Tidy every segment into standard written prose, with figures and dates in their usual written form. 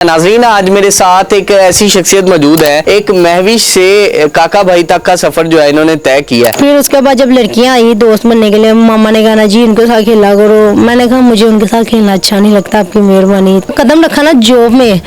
नाज़रीन, आज मेरे साथ एक ऐसी शख्सियत मौजूद है, एक महविश से काका भाई तक का सफर जो है इन्होंने तय किया है। फिर उसके बाद जब लड़कियां आई दोस्त बनने के लिए, मामा ने कहा ना जी इनके साथ खेला करो। मैंने कहा मुझे उनके साथ खेलना अच्छा नहीं लगता, आपकी मेहरबानी। कदम रखा ना जॉब में,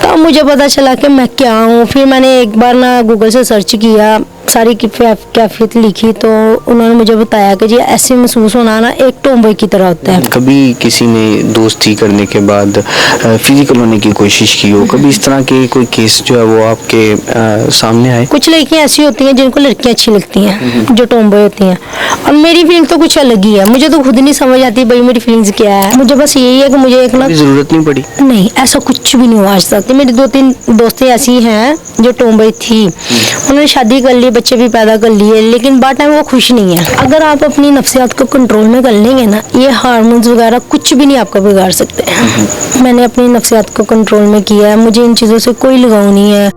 तब मुझे पता चला कि मैं क्या हूँ। फिर मैंने एक बार ना गूगल से सर्च किया, सारी कैफियत लिखी, तो उन्होंने मुझे बताया कि जी ऐसे महसूस होना ना एक टॉमबॉय की तरह होता है। कभी किसी ने दोस्ती करने के बाद फिजिकल होने की कोशिश की हो, कभी इस तरह के कोई केस जो है वो आपके सामने आए? कुछ लड़कियां ऐसी होती हैं जिनको लड़कियां अच्छी लगती हैं, जो टॉमबॉय होती हैं, और मेरी फीलिंग तो कुछ अलग ही है। मुझे तो खुद नहीं समझ आती भाई मेरी फीलिंग्स क्या है। मुझे बस यही है कि मुझे एक ना जरूरत नहीं पड़ी। नहीं, ऐसा कुछ भी नहीं हुआ आज तक। मेरी 2-3 दोस्तें ऐसी हैं जो टॉमबॉय थी, उन्होंने शादी कर ली, बच्चे भी पैदा कर लिए, लेकिन बाद में वो खुश नहीं है। अगर आप अपनी नफ्सियात को कंट्रोल में कर लेंगे ना, ये हार्मोन्स वगैरह कुछ भी नहीं आपका बिगाड़ सकते हैं। मैंने अपनी नफ्सियात को कंट्रोल में किया है, मुझे इन चीज़ों से कोई लगाव नहीं है।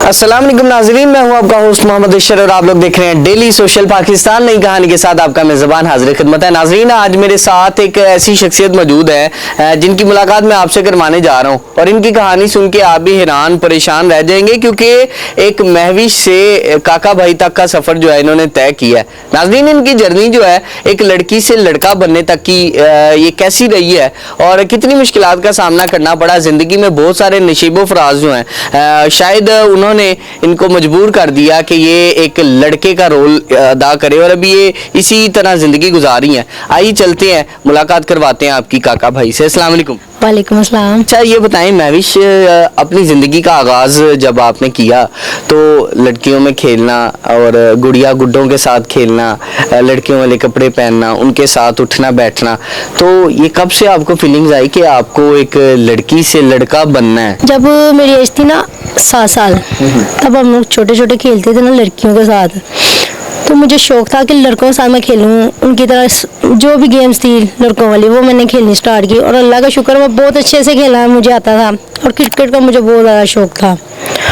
अस्सलाम वालेकुम नाज़रीन, मैं हूं आपका होस्ट मोहम्मद अशर और आप लोग देख रहे हैं डेली सोशल पाकिस्तान। नई कहानी के साथ आपका मेज़बान हाजिर खिदमत है। नाज़रीन, आज मेरे साथ एक ऐसी शख्सियत मौजूद है जिनकी मुलाकात मैं आपसे करवाने जा रहा हूं, और इनकी कहानी सुन के आप भी हैरान परेशान रह जाएंगे, क्योंकि एक महविश से काका भाई तक का सफ़र जो है इन्होंने तय किया है। नाज़रीन, इनकी जर्नी जो है एक लड़की से लड़का बनने तक की ये कैसी रही है और कितनी मुश्किलात का सामना करना पड़ा। ज़िंदगी में बहुत सारे नशीबो फराज जो हैं, शायद उन्होंने इनको मजबूर कर दिया कि ये एक लड़के का रोल अदा करे, और अभी ये इसी तरह जिंदगी गुजारी है। आइए चलते हैं, मुलाकात करवाते हैं आपकी काका भाई से। अस्सलाम वालेकुम। वालेकुम अस्सलाम। अच्छा, ये बताएं महविश, अपनी जिंदगी का आगाज जब आपने किया तो लड़कियों में खेलना और गुड़िया गुड्डों के साथ खेलना, लड़कियों वाले कपड़े पहनना, उनके साथ उठना बैठना, तो ये कब से आपको फीलिंग्स आई कि आपको एक लड़की से लड़का बनना है? जब मेरी एज थी ना 7 साल, तब हम लोग छोटे छोटे खेलते थे ना लड़कियों के साथ, तो मुझे शौक था कि लड़कों के साथ मैं खेलूं, उनकी तरह जो भी गेम्स थी लड़कों वाली वो मैंने खेलनी स्टार्ट की, और अल्लाह का शुक्र मैं बहुत अच्छे से खेलना मुझे आता था, और क्रिकेट का मुझे बहुत ज़्यादा शौक था।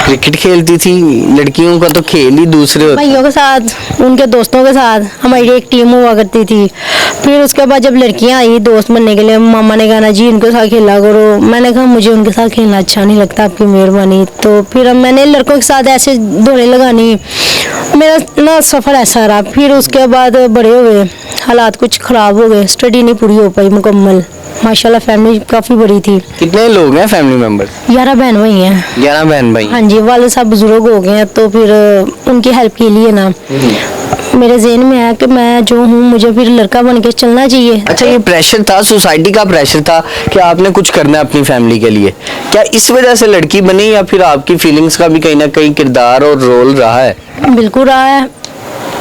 क्रिकेट खेलती थी? लड़कियों का तो खेल ही दूसरे होते। भाइयों के साथ, उनके दोस्तों के साथ हमारी एक टीम हुआ करती थी। फिर उसके बाद जब लड़कियां आई दोस्त बनने के लिए, मामा ने कहा ना जी इनके साथ खेला करो। मैंने कहा मुझे उनके साथ खेलना अच्छा नहीं लगता, आपकी मेहरबानी। तो फिर अब मैंने लड़कों के साथ ऐसे दौड़े लगानी, मेरा ना सफ़र ऐसा रहा। फिर उसके बाद बड़े हुए, हालात कुछ ख़राब हो गए, स्टडी नहीं पूरी हो पाई मुकम्मल। माशाल्लाह फैमिली काफ़ी बड़ी थी। कितने लोग हैं फैमिली मेंबर? 11 बहन भाई हैं। 11 बहन भाई? हाँ जी, वाले साहब बुजुर्ग हो गए हैं, तो फिर उनकी हेल्प के लिए ना मेरे ज़हन में आया कि मैं जो हूँ मुझे फिर लड़का बन के चलना चाहिए। अच्छा, ये प्रेशर था, सोसाइटी का प्रेशर था कि आपने कुछ करना है अपनी फैमिली के लिए, क्या इस वजह से लड़की बनी, या फिर आपकी फीलिंग्स का भी कहीं ना कहीं किरदार और रोल रहा है? बिल्कुल रहा है।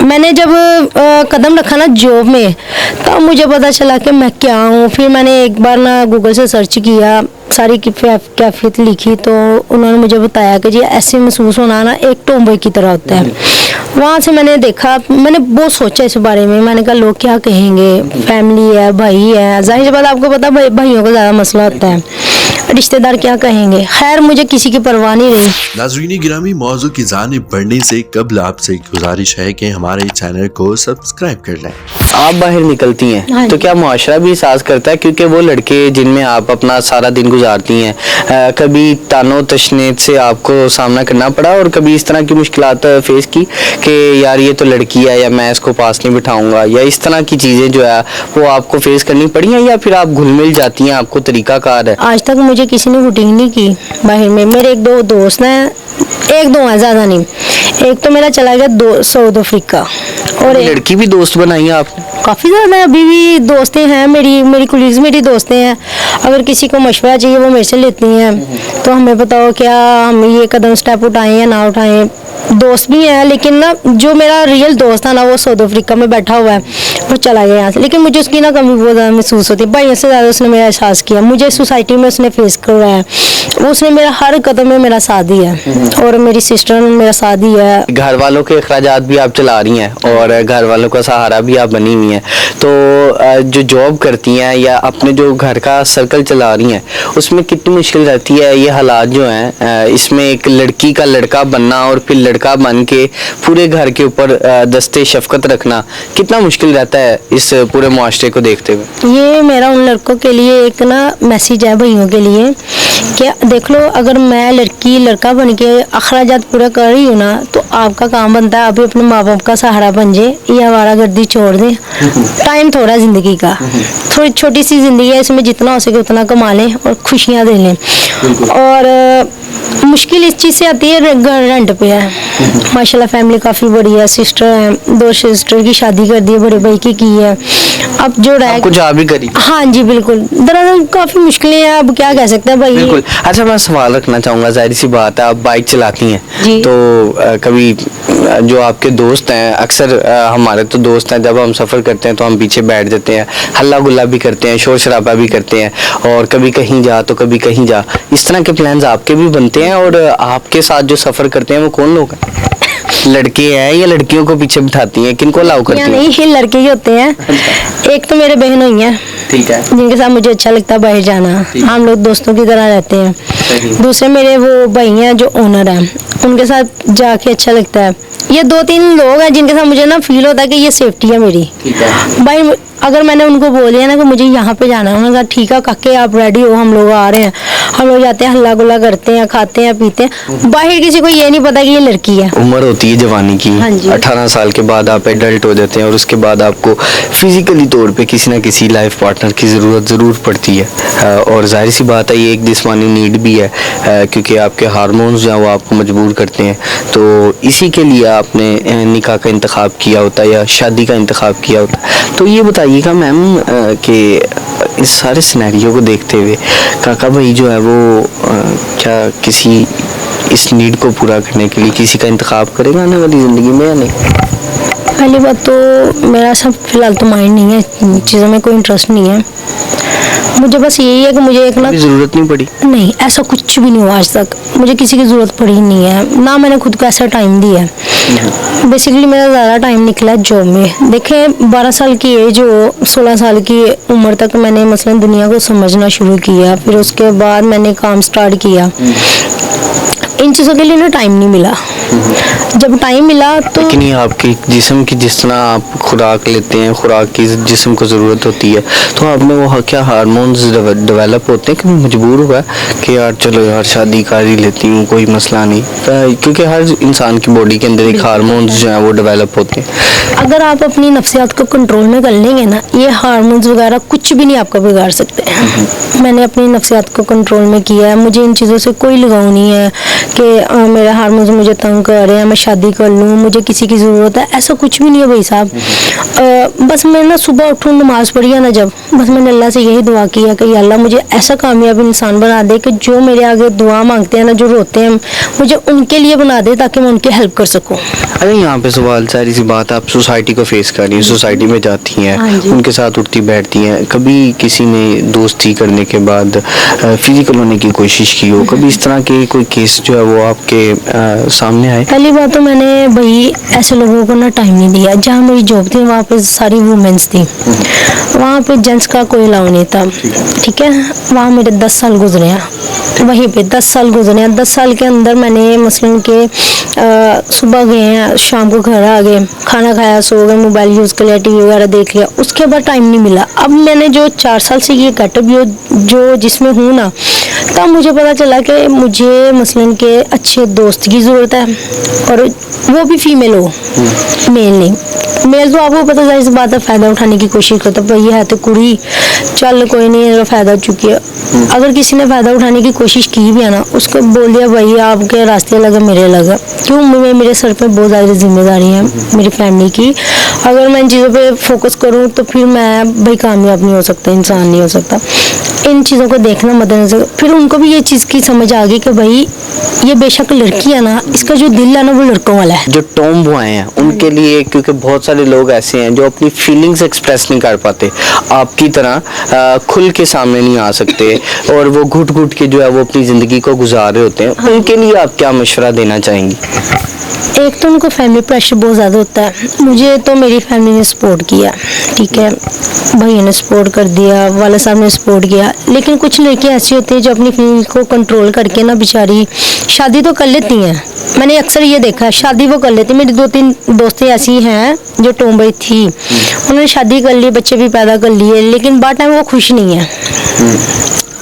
मैंने जब कदम रखा ना जॉब में, तब मुझे पता चला कि मैं क्या हूँ। फिर मैंने एक बार ना गूगल से सर्च किया, सारी कैफियत लिखी, तो उन्होंने मुझे बताया कि जी ऐसे महसूस होना ना एक टॉमबॉय की तरह होता है। वहाँ से मैंने देखा, मैंने बहुत सोचा इस बारे में। मैंने कहा लोग क्या कहेंगे, फैमिली है, भाई है, जाहिर सी बात आपको पता भाइयों का ज़्यादा मसला होता है, रिश्तेदार क्या कहेंगे। खैर मुझे किसी की परवाह नहीं रही। नाज़रीन गिरामी, मौजू की जानिब बढ़ने से कबल आपसे गुजारिश है कि हमारे चैनल को सब्सक्राइब कर लें। आप बाहर निकलती हैं तो क्या मुआशरा भी एहसास करता है, क्योंकि वो लड़के जिनमें आप अपना सारा दिन गुजारती हैं, कभी तानो तशने से आपको सामना करना पड़ा, और कभी इस तरह की मुश्किलात फेस की कि यार ये तो लड़की है, या मैं इसको पास नहीं बिठाऊंगा, या इस तरह की चीज़ें जो है वो आपको फेस करनी पड़ी हैं, या फिर आप घुल मिल जाती हैं, आपको तरीकाकार है? आज तक मुझे किसी ने हुटिंग नहीं की बाहर में। मेरे 1-2 दोस्त हैं, 1-2 हैं, ज़्यादा नहीं। एक तो मेरा चला गया साउथ अफ्रीका, और लड़की भी दोस्त बनाई है आपने? काफ़ी ज़्यादा अभी भी दोस्तें हैं मेरी कुलीग्स मेरी दोस्तें हैं। अगर किसी को मशवरा चाहिए वो मेरे से लेती हैं, तो हमें बताओ क्या हम ये कदम स्टेप उठाएं या ना उठाएं। दोस्त भी हैं, लेकिन ना जो मेरा रियल दोस्त था ना वो साउथ अफ्रीका में बैठा हुआ है, वो चला गया यहाँ से। लेकिन मुझे उसकी ना कमी बहुत ज़्यादा महसूस होती है। भाइयों से ज़्यादा उसने मेरा एहसास किया, मुझे सोसाइटी में उसने फेस करवाया है। उसने मेरा हर कदम में मेरा साथ दिया है, और मेरी सिस्टर ने मेरा साथ दिया है। घर वालों के अखराजात भी आप चला रही हैं और घर वालों का सहारा भी आप बनी हुई हैं, तो जो जॉब करती हैं या अपने जो घर का सर्कल चला रही हैं उसमें कितनी मुश्किल रहती है ये हालात जो हैं, इसमें एक लड़की का लड़का बनना और फिर लड़का बन के पूरे घर के ऊपर दस्ते शफकत रखना कितना मुश्किल रहता है इस पूरे मुआशरे को देखते हुए? ये मेरा उन लड़कों के लिए एक ना मैसेज है भाइयों के लिए कि देख लो, अगर मैं लड़की लड़का बन के अखराजात पूरा कर रही हूँ ना, तो आपका काम बनता है आप भी अपने माँ बाप का सहारा बन जाए, ये आवारागर्दी छोड़ दें। टाइम थोड़ा ज़िंदगी का, थोड़ी छोटी सी ज़िंदगी है, इसमें जितना हो सके उतना कमा लें और खुशियाँ दे लें। और मुश्किल इस चीज़ से आती है, घर रेंट पे है, माशाल्लाह फैमिली काफ़ी बड़ी है, सिस्टर है, 2 सिस्टर की शादी कर दी है, बड़े भाई की है। अब जो रहा कुछ आप भी करी? हाँ जी बिल्कुल, दरअसल काफ़ी मुश्किलें हैं, अब क्या कह सकते हैं भाई। बिल्कुल। अच्छा, मैं सवाल रखना चाहूँगा, जाहिर सी बात है आप बाइक चलाती हैं जी। तो कभी जो आपके दोस्त हैं, अक्सर हमारे तो दोस्त हैं, जब हम सफ़र करते हैं तो हम पीछे बैठ जाते हैं, हल्ला गुल्ला भी करते हैं, शोर शराबा भी करते हैं, और कभी कहीं जा तो कभी कहीं जा, इस तरह के प्लान्स आपके भी बनते हैं? और आपके साथ जो सफ़र करते हैं वो कौन लोग हैं? लड़के हैं या लड़कियों को पीछे बिठाती हैं, किनको अलाउ करती हैं? नहीं, ये लड़के ही होते हैं। एक तो मेरे बहन हुई हैं, ठीक है, जिनके साथ मुझे अच्छा लगता है बाहर जाना, हम लोग दोस्तों की तरह रहते हैं। दूसरे मेरे वो भाई हैं जो ओनर हैं, उनके साथ जाके अच्छा लगता है। ये 2-3 लोग हैं जिनके साथ मुझे ना फील होता है कि ये सेफ्टी है मेरी। ठीक है भाई, अगर मैंने उनको बोल दिया ना कि मुझे यहाँ पे जाना है, उन्होंने कहा ठीक है काके आप रेडी हो, हम लोग आ रहे हैं, हम लोग जाते हैं, हल्ला गुल्ला करते हैं, खाते हैं पीते हैं। बाहर किसी को ये नहीं पता कि ये लड़की है। उम्र होती है जवानी की, हाँ जी। 18 साल के बाद आप एडल्ट हो जाते हैं और उसके बाद आपको फिजिकली तौर पे किसी ना किसी लाइफ पार्टनर की ज़रूर पड़ती है, और जाहिर सी बात है ये एक जिस्मानी नीड भी है, क्योंकि आपके हार्मोन्स जो हैं वो आपको मजबूर करते हैं। तो इसी के लिए आपने निकाह का इंतखाब किया होता है या शादी का इंतखाब किया होता है। तो ये बताइएगा मैम कि इस सारे सिनेरियो को देखते हुए काका भाई जो है वो क्या किसी इस नीड को पूरा करने के लिए किसी का इंतखाब करेगा आने वाली ज़िंदगी में या नहीं? पहली बात तो मेरा सब फिलहाल तो माइंड नहीं है, चीज़ों में कोई इंटरेस्ट नहीं है। मुझे बस यही है कि मुझे एक ना, ज़रूरत नहीं पड़ी? नहीं, ऐसा कुछ भी नहीं हुआ आज तक, मुझे किसी की ज़रूरत पड़ी नहीं है, ना मैंने खुद को ऐसा टाइम दिया है। बेसिकली मेरा ज़्यादा टाइम निकला है जॉब में। देखें, 12 साल की एज हो, 16 साल की उम्र तक मैंने मसलन दुनिया को समझना शुरू किया, फिर उसके बाद मैंने काम स्टार्ट किया। इन चीज़ों के लिए ना टाइम नहीं मिला। जब टाइम मिला तो लेकिन ये आपके जिस्म की जिस तरह आप खुराक लेते हैं, खुराक की जिस्म को ज़रूरत होती है, तो आप में वो क्या हार्मोन्स डेवलप होते हैं कि मजबूर हुआ कि यार चलो यार शादी कर ही लेती हूँ, कोई मसला नहीं, क्योंकि हर इंसान की बॉडी के अंदर एक हार्मोन्स जो हैं वो डेवलप होते हैं। अगर आप अपनी नफ्सियात को कंट्रोल में कर लेंगे ना, ये हार्मोन्स वगैरह कुछ भी नहीं आपका बिगाड़ सकते हैं। मैंने अपनी नफ्सियात को कंट्रोल में किया है, मुझे इन चीज़ों से कोई लगाव नहीं है कि मेरे हार्मोन्स मुझे तंग कर रहे हैं, मैं शादी कर लूँ, मुझे किसी की ज़रूरत है, ऐसा कुछ भी नहीं है भाई साहब। बस मैं ना सुबह उठूँ, नमाज़ पढ़ी है ना जब, बस मैंने अल्लाह से यही दुआ की है कि अल्लाह मुझे ऐसा कामयाब इंसान बना दे कि जो मेरे आगे दुआ मांगते हैं ना, जो रोते हैं, मुझे उनके लिए बना दे ताकि मैं उनकी हेल्प कर सकूँ। अरे यहाँ पे सवाल, सारी सी बात, आप सोसाइटी को फेस कर रही हैं, सोसाइटी में जाती हैं, उनके साथ उठती बैठती हैं, कभी किसी ने दोस्ती करने के बाद फिजिकल होने की कोशिश की हो, कभी इस तरह के कोई केस जो है वो आपके सामने आए? पहली बात तो मैंने भाई ऐसे लोगों को ना टाइम नहीं दिया। जहाँ मेरी जॉब थी वहाँ पे सारी वुमेन्स थी, वहाँ पे जेंट्स का कोई अलाउ नहीं था, ठीक है। वहाँ मेरे 10 साल गुजरे हैं, वहीं पे 10 साल गुजरे हैं। 10 साल के अंदर मैंने मसलन के सुबह गए हैं, शाम को घर आ गए, खाना खाया, सो गए, मोबाइल यूज़ कर लिया, टीवी वगैरह देख लिया, उसके बाद टाइम नहीं मिला। अब मैंने जो 4 साल से ये गेटअप जो जिसमें हूँ ना, तब मुझे पता चला कि मुझे मसलन के अच्छे दोस्त की ज़रूरत है, और वो भी फीमेल हो, मेल नहीं। मेल तो आपको पता है इस बात का फ़ायदा उठाने की कोशिश करता, भाई ये है तो कुड़ी, चल कोई नहीं, फ़ायदा चुकी है। अगर किसी ने फ़ायदा उठाने की कोशिश की भी है ना, उसको बोल दिया भाई आपके रास्ते अलग है, मेरे अलग है। क्यों? मेरे सर पे बहुत ज़्यादा जिम्मेदारी है मेरी फैमिली की। अगर मैं इन चीज़ों पे फोकस करूँ तो फिर मैं भाई कामयाब नहीं हो सकता, इंसान नहीं हो सकता। इन चीज़ों को देखना मद्देनजर, फिर उनको भी ये चीज़ की समझ आ गई कि भाई ये बेशक लड़की है ना, इसका जो दिल है ना वो लड़कों वाला है। जो टॉम बॉय हैं उनके लिए, क्योंकि बहुत सारे लोग ऐसे हैं जो अपनी फीलिंग्स एक्सप्रेस नहीं कर पाते, आपकी तरह खुल के सामने नहीं आ सकते और वो घुट घुट के जो है वो अपनी ज़िंदगी को गुजार रहे होते हैं, उनके लिए आप क्या मशवरा देना चाहेंगी? एक तो उनको फैमिली प्रेशर बहुत ज़्यादा होता है। मुझे तो मेरी फैमिली ने सपोर्ट किया, ठीक है, भैया ने सपोर्ट कर दिया, वाला साहब ने सपोर्ट किया, लेकिन कुछ लड़कियाँ ऐसी होती हैं जो अपनी फीलिंग को कंट्रोल करके ना बेचारी शादी तो कर लेती हैं। मैंने अक्सर ये देखा है, शादी वो कर लेती। मेरी 2-3 दोस्तें ऐसी हैं जो टॉमबॉय थी, उन्होंने शादी कर ली, बच्चे भी पैदा कर लिए, लेकिन बाद टाइम वो खुश नहीं है,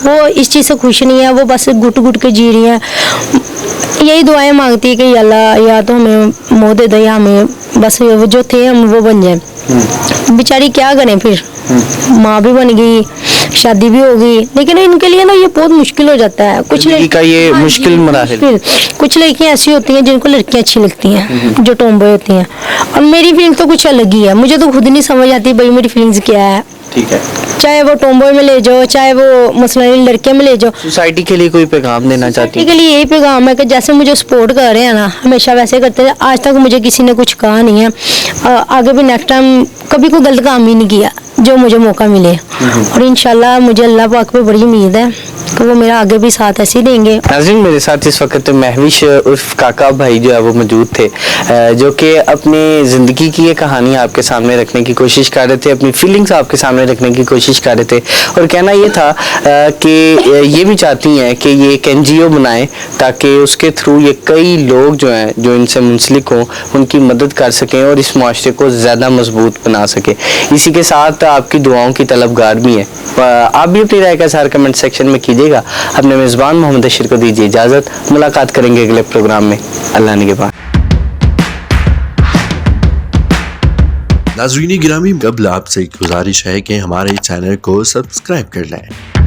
वो इस चीज़ से खुश नहीं है, वो बस घुट घुट के जी रही हैं। यही दुआएं मांगती है कि अल्लाह या तो हमें मौत दे दे या हमें बस वो जो थे हम वो बन जाए। बेचारी क्या करें, फिर माँ भी बन गई, शादी भी हो गई, लेकिन इनके लिए ना ये बहुत मुश्किल हो जाता है। कुछ जिंदगी का ये मुश्किल मराहिल। कुछ लड़कियां ऐसी होती हैं जिनको लड़कियां अच्छी लगती हैं, जो टॉमबॉय होती हैं, और मेरी फीलिंग तो कुछ अलग ही है। मुझे तो खुद नहीं समझ आती भाई मेरी फीलिंग्स क्या है। ठीक है, चाहे वो टॉमबॉय में ले जाओ, चाहे वो मसलन लड़के में ले जाओ। सोसाइटी के लिए कोई पैगाम देना चाहती के लिए यही पैगाम है कि जैसे मुझे सपोर्ट कर रहे हैं ना, हमेशा वैसे करते रहे। आज तक मुझे किसी ने कुछ कहा नहीं है, आगे भी नेक्स्ट टाइम कभी कोई गलत काम ही नहीं किया जो मुझे मौका मिले, और इंशाल्लाह मुझे अल्लाह पाक पे बड़ी उम्मीद है कि वो मेरा आगे भी साथ ऐसे ही देंगे। नाज़रीन, मेरे साथ इस वक्त महविश उर्फ काका भाई जो है वो मौजूद थे, जो कि अपनी ज़िंदगी की ये कहानी आपके सामने रखने की कोशिश कर रहे थे, अपनी फीलिंग्स आपके सामने रखने की कोशिश कर रहे थे, और कहना ये था कि ये भी चाहती हैं कि ये एक NGO बनाएं ताकि उसके थ्रू ये कई लोग जो हैं जो इनसे मुंसलिक हों उनकी मदद कर सकें और इस माशरे को ज़्यादा मजबूत बना सकें। इसी के साथ आपकी दुआओं की तलबगार भी हैं। आप भी अपनी राय का इज़हार कमेंट सेक्शन में कीजिएगा। अपने मेज़बान मोहम्मद अशीर को दीजिए इजाज़त। मुलाकात करेंगे अगले प्रोग्राम में, अल्लाह निगहबान। नाज़रीन गिरामी, कबल आपसे एक गुजारिश है कि हमारे चैनल को सब्सक्राइब कर लें।